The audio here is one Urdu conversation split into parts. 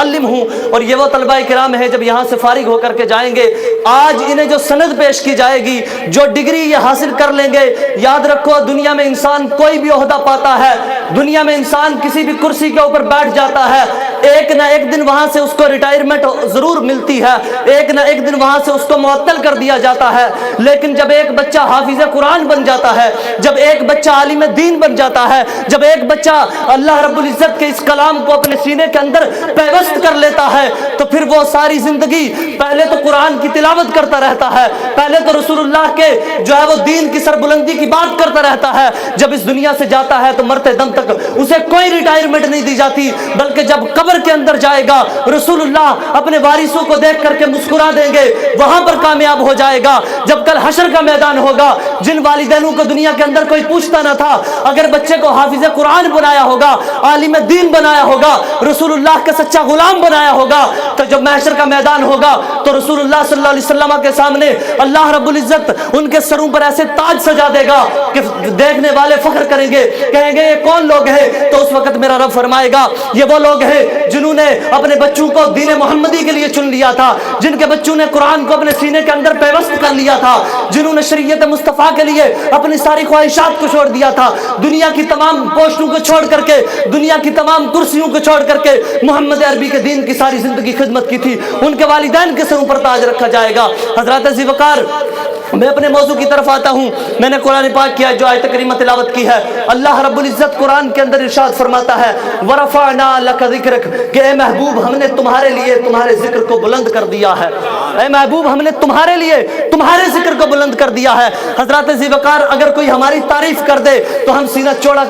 معلم ہوں، اور یہ وہ طلبہ کرام ہیں جب یہاں سے فارغ ہو کر کے جائیں گے، آج انہیں جو سند پیش کی جائے گی، جو ڈگری یہ حاصل کر لیں گے، یاد رکھو دنیا میں انسان کوئی بھی عہدہ پاتا ہے، دنیا میں انسان کسی بھی کرسی کے اوپر بیٹھ جاتا ہے، ایک نہ ایک دن وہاں سے اس کو ریٹائرمنٹ ضرور ملتی ہے، ایک نہ ایک دن وہاں سے اس کو معطل کر دیا جاتا ہے، لیکن جب ایک بچہ حافظ قرآن بن جاتا ہے، جب ایک بچہ عالم دین بن جاتا ہے، جب ایک بچہ اللہ رب العزت کے اس کلام کو اپنے سینے کے اندر پیوست کر لیتا ہے، تو پھر وہ ساری زندگی پہلے تو قرآن کی تلاوت کرتا رہتا ہے، پہلے تو رسول اللہ کے جو ہے وہ دین کی سربلندی کی بات کرتا رہتا ہے، جب اس دنیا سے جاتا ہے تو مرتے دم تک اسے کوئی ریٹائرمنٹ نہیں دی جاتی، بلکہ جب قبر کے اندر جائے گا رسول اللہ اپنے وارثوں کو دیکھ کر کے مسکرا دیں گے، وہاں پر کامیاب ہو جائے گا۔ جب کل حشر کا میدان ہوگا، جن والدینوں کو دنیا کے اندر کوئی پوچھتا نہ تھا، اگر بچے کو حافظ قرآن بنایا ہوگا، عالم دین بنایا ہوگا، رسول اللہ کا سچا غلام بنایا ہوگا، تو جب محشر کا میدان ہوگا تو رسول اللہ صلی اللہ علیہ وسلم کے سامنے اللہ رب العزت ان کے سروں پر ایسے تاج سجا دے گا کہ دیکھنے والے فخر کریں گے، کہیں گے یہ کون لوگ ہیں؟ تو اس وقت میرا رب فرمائے گا یہ وہ لوگ ہیں جنہوں نے اپنے بچوں کو دین محمدی کے لیے چن لیا تھا، جن کے بچوں نے قرآن کو اپنے سینے کے اندر پیوست کر لیا تھا، جنہوں نے شریعت مصطفیٰ کے لیے اپنی ساری خواہشات کو چھوڑ دیا تھا، دنیا کی تمام پوسٹوں کو چھوڑ کر کے، دنیا کی تمام کرسیوں کو چھوڑ کر کے محمد عربی کے دین کی ساری زندگی خدمت کی تھی، ان کے والدین کے سروں پر تاج رکھا جائے گا۔ حضرات ذی وقار، میں اپنے موضوع کی طرف آتا ہوں۔ میں نے قرآن پاک کی جو آیت کریمہ تلاوت کی ہے، اللہ رب العزت قرآن کے اندر ارشاد فرماتا ہے وَرَفَعْنَا لَكَ ذِكْرَكَ، کہ اے محبوب ہم نے تمہارے لیے تمہارے ذکر کو بلند کر دیا ہے، اے محبوب ہم نے تمہارے لیے تمہارے ذکر کو بلند کر دیا ہے۔ حضرات ذی وقار، اگر کوئی ہماری تعریف کر دے تو ہم سینہ چوڑا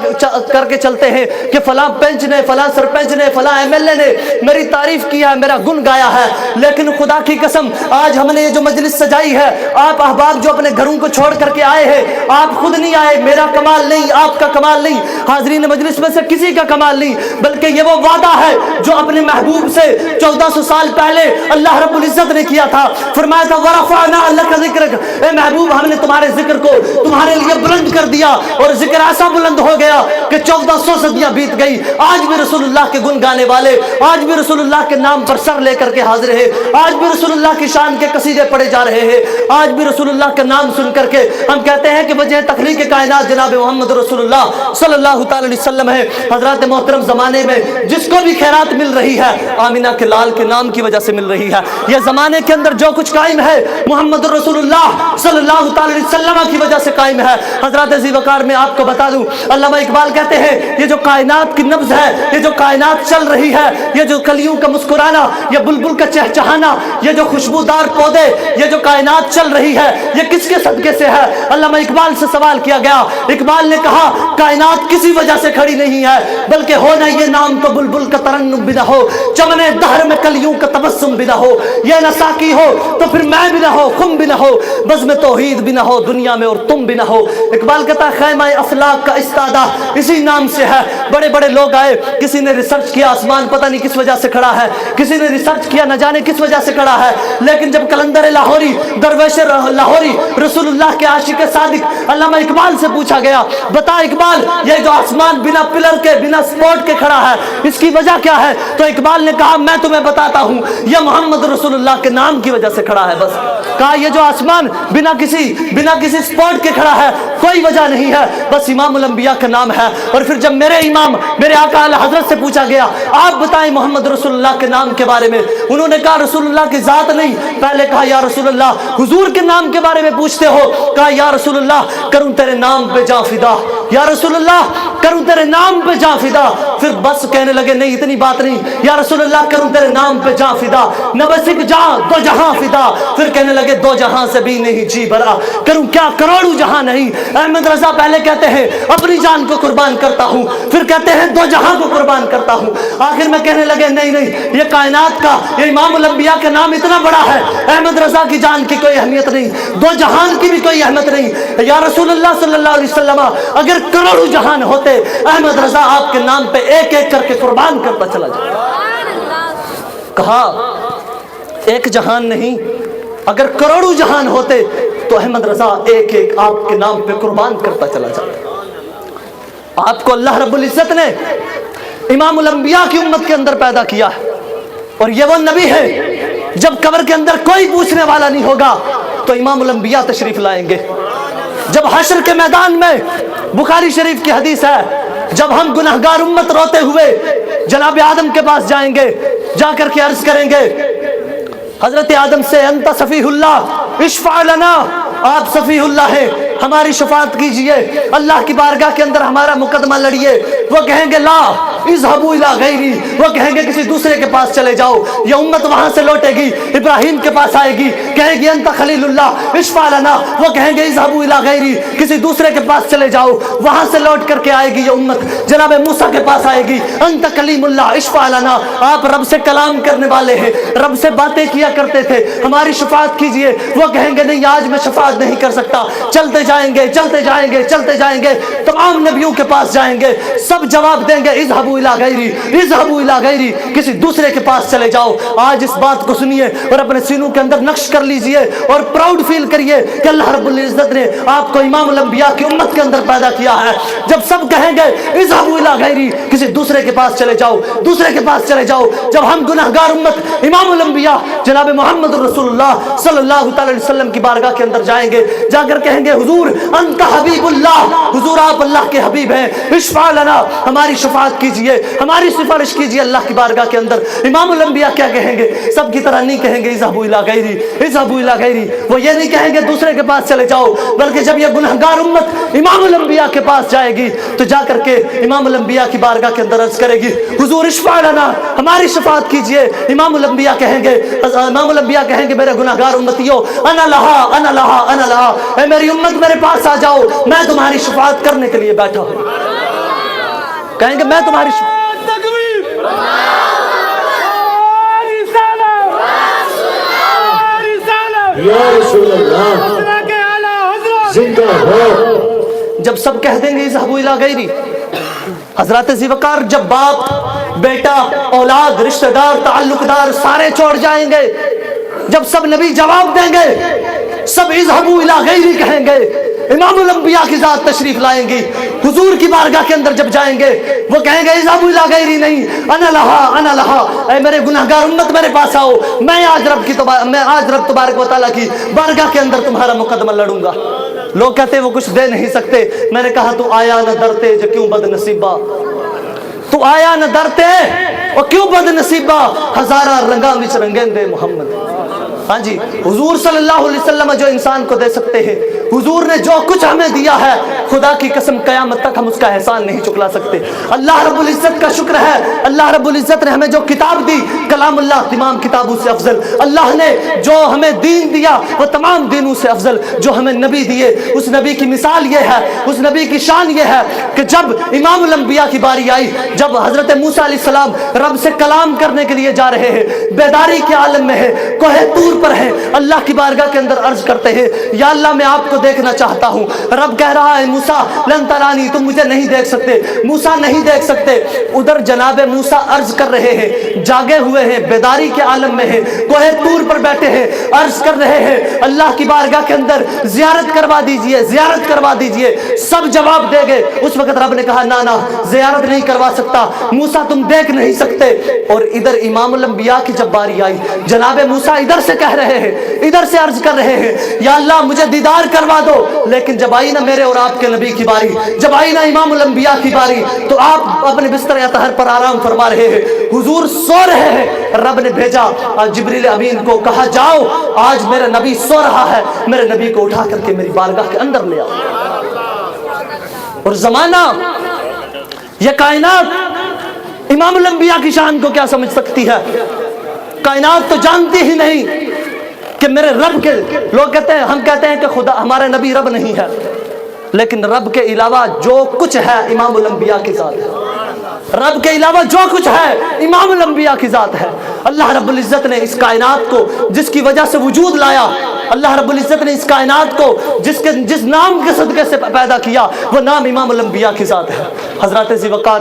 کر کے چلتے ہیں کہ فلاں پنچ نے، فلاں سرپنچ نے، فلاں ایم ایل اے نے میری تعریف کیا ہے، میرا گن گایا ہے، لیکن خدا کی قسم آج ہم نے یہ جو مجلس سجائی ہے، آپ احباب جو اپنے گھروں کو چھوڑ کر کے آئے ہیں، آپ خود نہیں آئے، میرا کمال نہیں، آپ کا کمال نہیں، حاضرین مجلس میں سے کسی کا کمال نہیں، بلکہ یہ وہ وعدہ ہے جو اپنے محبوب سے 1400 سال پہلے اللہ رب العزت نے کیا تھا۔ فرمایا تھا وَرَفَعْنَا لَكَ ذِكْرَكَ، اے محبوب ہم نے تمہارے ذکر کو تمہارے لیے بلند کر دیا، اور ذکر ایسا بلند ہو گیا کہ 1400 صدیاں بیت گئی، آج بھی رسول اللہ کے گن گانے والے، آج بھی رسول اللہ کے نام پر سر لے کر کے حاضر ہیں، آج بھی رسول اللہ کی شان کے قصیدے پڑھے جا رہے ہیں، آج بھی رسول اللہ کا نام سن کر کے ہم کہتے ہیں کہ وجہ تخلیق کائنات جناب محمد رسول اللہ صلی اللہ تعالی علیہ وسلم ہے۔ حضرات محترم، زمانے میں جس کو بھی خیرات مل رہی ہے آمینہ کے لال کے نام کی وجہ سے مل رہی ہے، یہ زمانے کے اندر جو کچھ قائم ہے محمد رسول اللہ صلی اللہ تعالی علیہ وسلم کی وجہ سے قائم ہے۔ حضرات ذی وقار، میں آپ کو بتا دوں، علامہ اقبال کہتے ہیں یہ جو کائنات کی نبض ہے، یہ جو کائنات چل رہی ہے، یہ جو کلیوں کا مسکرانا، یہ بلبل کا چہچہانا، یہ جو خوشبودار پودے، یہ جو کائنات چل رہی ہے، یہ کس کے صدقے سے ہے؟ علامہ اقبال سے سوال کیا گیا، اقبال نے کہا کائنات کسی وجہ سے کھڑی نہیں ہے، بلکہ ہونا یہ نام تو بلبل کا ترنم بھی نہ ہو، چمنے دہر میں کلیوں کا تبسم بھی نہ ہو، یہ نہ ساقی ہو تو پھر میں بھی نہ ہو، خم بھی نہ ہو، بزم توحید بھی نہ ہو، دنیا میں اور تم بھی نہ ہو۔ اقبال کہتا ہے خیمہ افلاک کا استادہ اسی نام سے ہے۔ بڑے بڑے لوگ آئے، کسی نے ریسرچ کیا آسمان پتہ نہیں کس وجہ سے کھڑا ہے، کسی نے ریسرچ کیا نہ جانے کس وجہ سے کھڑا ہے، لیکن جب کلندر لاہوری، درویش لاہوری، رسول اللہ کے عاشق صادق علامہ اقبال سے پوچھا گیا بتا اقبال یہ جو آسمان بنا پلر کے، بنا سپورٹ کے کھڑا ہے، اس کی وجہ کیا ہے؟ تو اقبال نے کہا میں تمہیں بتاتا ہوں، یہ محمد رسول اللہ کے نام کی وجہ سے کھڑا ہے بس۔ کہا یہ جو آسمان بنا کسی سپورٹ کے کھڑا ہے کوئی وجہ نہیں ہے، بس امام الانبیاء کا نام ہے۔ اور پھر جب میرے امام میرے آقا اعلی حضرت سے پوچھا گیا آپ بتائیں محمد رسول اللہ کے نام کے بارے میں، انہوں نے کہا رسول اللہ کی ذات نہیں، پہلے کہا یا رسول اللہ حضور کے نام کے بارے میں پوچھتے ہو، کہا یا رسول اللہ کروں تیرے نام پہ جاں فدا، یا رسول اللہ کروں تیرے نام پہ جاں فدا۔ پھر بس کہنے لگے نہیں اتنی بات نہیں، یا رسول اللہ کروں تیرے نام پہ جاں فدا، نہ بس ایک جاں دو جہاں فدا۔ پھر کہنے لگے دو جہاں سے بھی نہیں جی بھرا، کروں کیا کروڑوں جہاں نہیں۔ احمد رضا پہلے کہتے ہیں اپنی جان کو قربان کرتا ہوں، پھر کہتے ہیں دو جہاں کو قربان کرتا ہوں، آخر میں کہنے لگے نہیں یہ کائنات کا، یہ امام الانبیاء کا نام اتنا بڑا ہے، احمد رضا کی جان کی کوئی اہمیت نہیں، دو جہان کی بھی کوئی اہمیت نہیں۔ یا رسول اللہ صلی اللہ علیہ وسلم اگر کروڑوں جہان ہوتے احمد رضا آپ کے نام پہ ایک ایک کر کے قربان کرتا چلا جائے۔ کہا ایک جہان نہیں، اگر کروڑوں جہان ہوتے تو احمد رضا ایک ایک آپ کے نام پہ قربان کرتا چلا جاتا۔ آپ کو اللہ رب العزت نے امام الانبیاء کی امت کے اندر پیدا کیا ہے، اور یہ وہ نبی ہے جب قبر کے اندر کوئی پوچھنے والا نہیں ہوگا تو امام الانبیاء تشریف لائیں گے. جب حشر کے میدان میں بخاری شریف کی حدیث ہے, جب ہم گناہگار امت روتے ہوئے جناب آدم کے پاس جائیں گے, جا کر کے عرض کریں گے حضرت آدم سے, انت صفیح اللہ اشفع لنا, آپ صفیح اللہ ہیں, ہماری شفاعت کیجئے, اللہ کی بارگاہ کے اندر ہمارا مقدمہ لڑیے. وہ کہیں گے لا اذهبوا الى غیری, وہ کہیں گے کسی دوسرے کے پاس چلے جاؤ. یہ امت وہاں سے لوٹے گی, ابراہیم کے پاس آئے گی, کہے گی انت خلیل اللہ اشفع لنا, وہ کہیں گے اذهبوا الى غیری, کسی دوسرے کے پاس چلے جاؤ. وہاں سے لوٹ کر کے آئے گی یہ امت جناب موسیٰ کے پاس آئے گی, انت کلیم اللہ اشفع لنا, آپ رب سے کلام کرنے والے ہیں, رب سے باتیں کیا کرتے تھے, ہماری شفاعت کیجئے. وہ کہیں گے نہیں آج میں شفاعت نہیں کر سکتا. چلتے جائیں گے چلتے جائیں گے چلتے جائیں گے, تمام نبیوں کے پاس جائیں گے, سب جواب دیں گے اذهبوا الى غیری اذهبوا الى غیری, کسی دوسرے کے پاس چلے جاؤ. آج اس بات کو سنیے اور اپنے سینوں کے اندر نقش کر لیجئے اور پراؤڈ فیل کریے کہ اللہ رب العزت نے آپ کو امام الانبیاء کی امت کے اندر پیدا کیا ہے. جب سب کہیں گے اذهبوا الى غیری, کسی دوسرے کے پاس چلے جاؤ, دوسرے کے پاس چلے جاؤ. جب ہم گناہگار امت امام الانبیاء جناب محمد رسول اللہ صلی اللہ تعالی وسلم کی بارگاہ کے اندر جائیں گے, جا کر کہیں گے حضور انت حبیب اللہ, حضور آپ اللہ کے حبیب ہیں, اشفع لنا, ہماری شفاعت کیجئے, ہماری سفارش کیجئے اللہ کی بارگاہ کے اندر. امام الانبیاء کیا کہیں گے؟ سب کی طرح نہیں کہیں گے اذهبوا الى غیری اذهبوا الى غیری, وہ یہ نہیں کہیں گے دوسرے کے پاس چلے جاؤ, بلکہ جب یہ گنہگار امت امام الانبیاء کے پاس جائے گی تو جا کر کے امام الانبیاء کی بارگاہ کے اندر عرض کرے گی حضور اشفع لنا, ہماری شفاعت کیجئے. امام الانبیاء کہیں گے میرے گنہگار امتیوں انا لہا انا لہا انا لہا, اے میری امت میرے پاس آ جاؤ, میں تمہاری شفاعت کرنے کے لیے بیٹھا ہوں. کہیں گے میں تمہاری جب سب کہہ دیں گے اذهبوا الى غیری, حضرات ذوالفقار جب باپ بیٹا اولاد رشتہ دار تعلق دار سارے چھوڑ جائیں گے, جب سب نبی جواب دیں گے, سب اذهبوا الى غیری کہیں گے, امام الانبیاء کی ذات تشریف لائیں گی, حضور کی بارگاہ کے اندر جب جائیں گے وہ کہیں گے اذهبوا الى غیری نہیں انا لہا انا لہا, اے میرے گناہگار امت میرے پاس آؤ, میں آج رب تبارک و تعالیٰ کی بارگاہ کے اندر تمہارا مقدمہ لڑوں گا. لوگ کہتے ہیں وہ کچھ دے نہیں سکتے. میں نے کہا تو آیا نہ درتے جو کیوں بد نصیبہ, تو آیا نہ درتے اور کیوں بد نصیبہ, ہزارہ رنگاں وچ رنگیں دے محمد. ہاں جی, حضور صلی اللہ علیہ وسلم جو انسان کو دے سکتے ہیں, حضور نے جو کچھ ہمیں دیا ہے, خدا کی قسم قیامت تک ہم اس کا احسان نہیں چکلا سکتے. اللہ رب العزت کا شکر ہے, اللہ رب العزت نے ہمیں جو کتاب دی کلام اللہ تمام کتابوں سے افضل, اللہ نے جو ہمیں دین دیا وہ تمام دینوں سے افضل, جو ہمیں نبی دیے اس نبی کی مثال یہ ہے, اس نبی کی شان یہ ہے کہ جب امام الانبیاء کی باری آئی, جب حضرت موسیٰ علیہ السلام رب سے کلام کرنے کے لیے جا رہے ہیں, بیداری کے عالم میں ہے, کوہ طور پر ہے, اللہ کی بارگاہ کے اندر عرض کرتے ہیں یا اللہ میں آپ کو دیکھنا چاہتا ہوں. رب کہہ رہا ہے موسیٰ لن ترانی, تم مجھے نہیں دیکھ سکتے. موسیٰ نہیں دیکھ سکتے. ادھر جناب موسیٰ عرض کر رہے ہیں, جاگے ہوئے ہیں, بیداری کے عالم میں ہیں, کوہ طور پر بیٹھے ہیں, عرض کر رہے ہیں اللہ کی بارگاہ کے اندر زیارت کروا دیجئے, زیارت کروا دیجئے. سب جواب دے گئے. اس وقت رب نے کہا نا نا زیارت نہیں کروا سکتا, موسیٰ تم دیکھ نہیں سکتے. اور ادھر امام الانبیاء کی جب باری آئی, جناب موسیٰ ادھر سے کہہ رہے ہیں, ادھر سے عرض کر رہے ہیں یا اللہ مجھے دیدار کروا دو. لیکن جب آئی نا میرے اور آپ کے نبی کی باری, جب آئی نا امام الانبیاء کی باری, تو آپ اپنے بستر اطہر پر آرام فرما رہے ہیں, حضور سو رہے ہیں. رب نے بھیجا جبریل امین کو, کہا جاؤ آج میرا نبی سو رہا ہے, میرے نبی کو اٹھا کر کے میری بارگاہ کے اندر لے آؤ. اور زمانہ یہ کائنات امام الانبیاء کی شان کو کیا سمجھ سکتی ہے؟ کائنات تو جانتی ہی نہیں کہ میرے رب کے, لوگ کہتے ہیں, ہم کہتے ہیں کہ خدا ہمارے نبی رب نہیں ہے, لیکن رب کے علاوہ جو کچھ ہے امام الانبیاء کی ذات ہے. رب کے علاوہ جو کچھ ہے امام الانبیاء کی ذات ہے. اللہ رب العزت نے اس کائنات کو جس کی وجہ سے وجود لایا, اللہ رب العزت نے اس کائنات کو جس نام کے صدقے سے پیدا کیا, وہ نام امام الانبیاء کی ذات ہے. حضرات ذوالفقار